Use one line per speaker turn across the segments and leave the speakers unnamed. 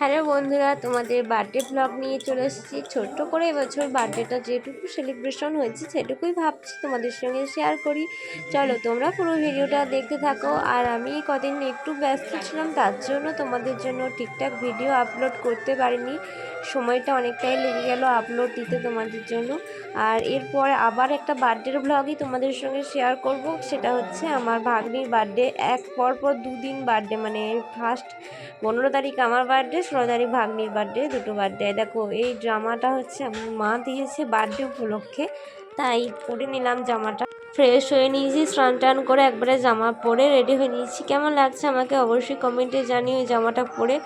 Hello বন্ধুরা, তোমাদের birthday blog নিয়ে চলে এসেছি। ছোট্ট করে এবছর বার্থডেটা যেটুকু সেলিব্রেশন হয়েছে সেটুকুই ভাবছি তোমাদের সঙ্গে শেয়ার করি। চলো তোমরা পুরো ভিডিওটা দেখতে থাকো। আর আমি কদিন একটু ব্যস্ত ছিলাম, তার জন্য তোমাদের জন্য ঠিকঠাক ভিডিও আপলোড করতে পারিনি। সময়টা অনেকটাই লেগে গেল আপলোড দিতে তোমাদের জন্য। আর এরপর আবার একটা বার্থডের ব্লগই তোমাদের সঙ্গে শেয়ার করব। সেটা হচ্ছে আমার ভাগ্নির বার্থডে। এক পরপর দুদিন বার্থডে, মানে ফার্স্ট 15 তারিখ আমার বার্থডে, 16 তারিখ ভাগ্নির বার্থডে, দুটো বার্থডে। দেখো এই জামাটা হচ্ছে আমার মা দিয়েছে বার্থডে উপলক্ষে, তাই পরে নিলাম জামাটা। ফ্রেশ হয়ে নিয়েছি, স্নান টান করে একবারে জামা পরে রেডি হয়ে নিয়েছি। কেমন লাগছে আমাকে অবশ্যই কমেন্টে জানিও এই জামাটা পরে।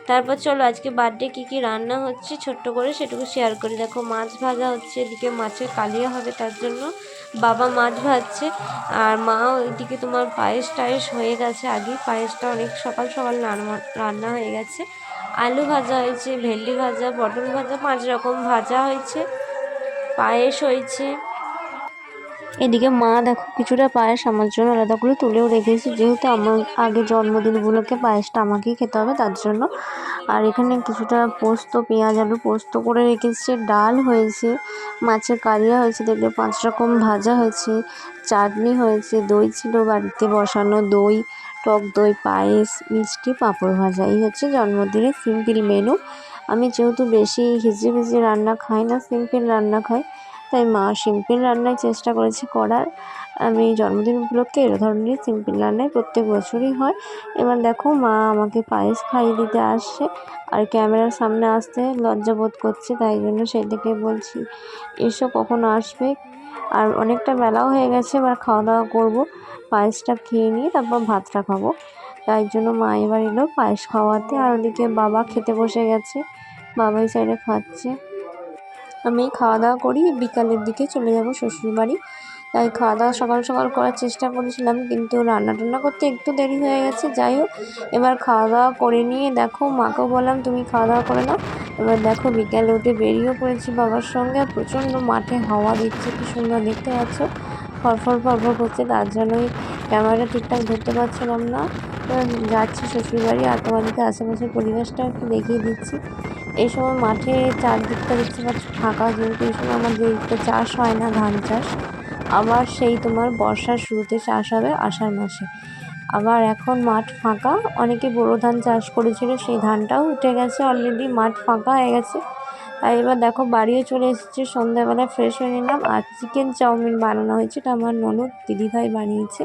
তারপর চলো আজকে বার্থডে কী রান্না হচ্ছে ছোট্ট করে সেটুকু শেয়ার করি। দেখো মাছ ভাজা হচ্ছে, এদিকে মাছের কালিয়া হবে, তার জন্য বাবা মাছ ভাজছে। আর মা ওইদিকে তোমার পায়েস টায়েস হয়ে গেছে, আগে পায়েসটা অনেক সকাল সকাল রান্না হয়ে গেছে। আলু ভাজা হয়েছে, ভেন্ডি ভাজা, পটল ভাজা, 5 রকম ভাজা হয়েছে, পায়েস হয়েছে। এদিকে মা দেখো কিছুটা পায়েস আমার জন্য আলাদা করে তুলেও রেখেছি, যেহেতু আমার আগে জন্মদিনগুলোকে পায়েসটা আমাকেই খেতে হবে তার জন্য। আর এখানে কিছুটা পোস্ত, পেঁয়াজ আলু পোস্ত করে রেখেছে, ডাল হয়েছে, মাছের কালিয়া হয়েছে, দেখবে 5 রকম ভাজা হয়েছে, চাটনি হয়েছে, দই ছিল বাড়িতে বসানো, দই, টক দই, পায়েস, মিষ্টি, পাঁপড় ভাজা। এই হচ্ছে জন্মদিনের সিম্পল মেনু। আমি যেহেতু বেশি হিজি রান্না খাই না, সিম্পল রান্না খাই, তাই মা সিম্পল রান্নায় চেষ্টা করেছে করার। আমি জন্মদিন উপলক্ষে এ ধরনের সিম্পল রান্নায় প্রত্যেক বছরই হয়। এবার দেখো মা আমাকে পায়েস খাইয়ে দিতে আসছে, আর ক্যামেরার সামনে আসতে লজ্জা বোধ করছে, তাই জন্য সেই থেকে বলছি এসো কখন আসবে। আর অনেকটা বেলাও হয়ে গেছে, এবার খাওয়া দাওয়া করবো, পায়েসটা খেয়ে নিয়ে তারপর ভাতটা খাবো। তাই জন্য মা এবার এলো পায়েস খাওয়াতে। আর ওদিকে বাবা খেতে বসে গেছে, বাবা এই সাইডে খাচ্ছে। আমি খাওয়া দাওয়া করি, বিকালের দিকে চলে যাব শ্বশুরবাড়ি। তাই খাওয়া দাওয়া সকাল সকাল করার চেষ্টা করেছিলাম, কিন্তু রান্না টান্না করতে একটু দেরি হয়ে গেছে। যাই হোক, এবার খাওয়া দাওয়া করে নিয়ে দেখো মাকেও বললাম তুমি খাওয়া দাওয়া করে নাও। এবার দেখো বিকালে উঠে বেরিয়েও পড়েছি বাবার সঙ্গে। আর প্রচণ্ড মাঠে হাওয়া দিচ্ছে, কি সুন্দর দেখতে পাচ্ছ, ফরফর ফরফর করছে, তার জন্যই ক্যামেরাটা ঠিকঠাক ধরতে পারছিলাম না। এবার যাচ্ছি শ্বশুরবাড়ি, আর তোমাদেরকে আশেপাশের পরিবেশটা একটু দেখিয়ে দিচ্ছি। এই সময় মাঠে চারদিকটা দেখতে পাচ্ছ ফাঁকা, যেহেতু এই সময় আমাদের দিকটা চাষ হয় না, ধান চাষ। আবার সেই তোমার বর্ষার শুরুতে চাষ হবে আষাঢ় মাসে। আবার এখন মাঠ ফাঁকা, অনেকে বোরো ধান চাষ করেছিল, সেই ধানটাও উঠে গেছে অলরেডি, মাঠ ফাঁকা হয়ে গেছে। আর এবার দেখো বাড়িও চলে এসেছে, সন্ধ্যাবেলায় ফ্রেশ হয়ে নিলাম। আর চিকেন চাউমিন বানানো হয়েছে, এটা আমার ননদ দিদিভাই বানিয়েছে,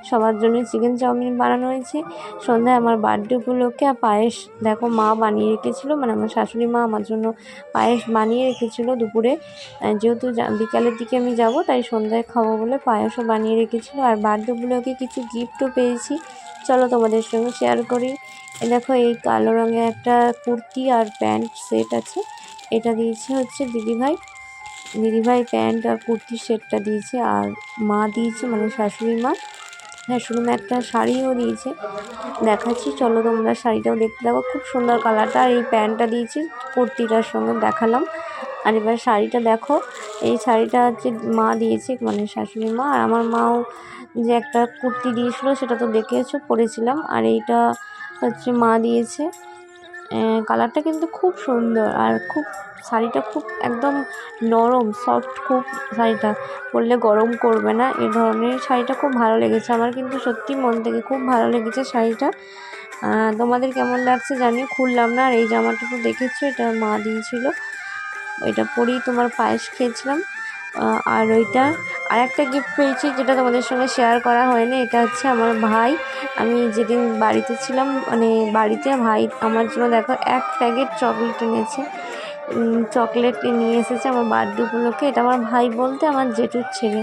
সবার জন্য চিকেন চাউমিন বানানো হয়েছে সন্ধ্যায় আমার বার্থডে উপলক্ষে। আর পায়েস দেখো মা বানিয়ে রেখেছিলো, মানে আমার শাশুড়ি মা আমার জন্য পায়েস বানিয়ে রেখেছিলো দুপুরে। যেহেতু বিকালের দিকে আমি যাব, তাই সন্ধ্যায় খাবো বলে পায়েসও বানিয়ে রেখেছিলো। আর বার্থডে উপলক্ষে কিছু গিফটও পেয়েছি, চলো তোমাদের সঙ্গে শেয়ার করি। দেখো এই কালো রঙের একটা কুর্তি আর প্যান্ট সেট আছে, এটা দিয়েছে হচ্ছে দিদিভাই প্যান্ট আর কুর্তির সেটটা দিয়েছে। আর মা দিয়েছে, মানে শাশুড়ি মা একটা শাড়িও দিয়েছে, দেখাচ্ছি চলো তোমরা শাড়িটাও দেখতে থাকো, খুব সুন্দর কালারটা। আর এই প্যান্টটা দিয়েছি কুর্তিটার সঙ্গে দেখালাম। আর এবার শাড়িটা দেখো, এই শাড়িটা হচ্ছে মা দিয়েছে, মানে শাশুড়ি মা। আর আমার মাও যে একটা কুর্তি দিয়েছিলো সেটা তো দেখেছো, পরেছিলাম। আর এইটা হচ্ছে মা দিয়েছে। কালারটা কিন্তু খুব সুন্দর, আর খুব শাড়িটা খুব একদম নরম সফট, খুব শাড়িটা পরলে গরম করবে না, এই ধরনের শাড়িটা খুব ভালো লেগেছে আমার, কিন্তু সত্যি মন থেকে খুব ভালো লেগেছে শাড়িটা। তোমাদের কেমন লাগছে জানিও, খুললাম না। আর এই জামাটা তো দেখেছো, এটা মা দিয়েছিল, ওইটা পরেই তোমার পায়েস খেয়েছিলাম। আর ওইটা আর একটা গিফট পেয়েছি, যেটা তোমাদের সঙ্গে শেয়ার করা হয়নি। এটা হচ্ছে আমার ভাই, আমি যেদিন বাড়িতে ছিলাম, মানে বাড়িতে ভাই আমার জন্য দেখো 1 প্যাকেট চকলেট এনেছে, চকলেট নিয়ে এসেছে আমার বার্থডে উপলক্ষে। এটা আমার ভাই বলতে আমার জেঠুর ছেলে,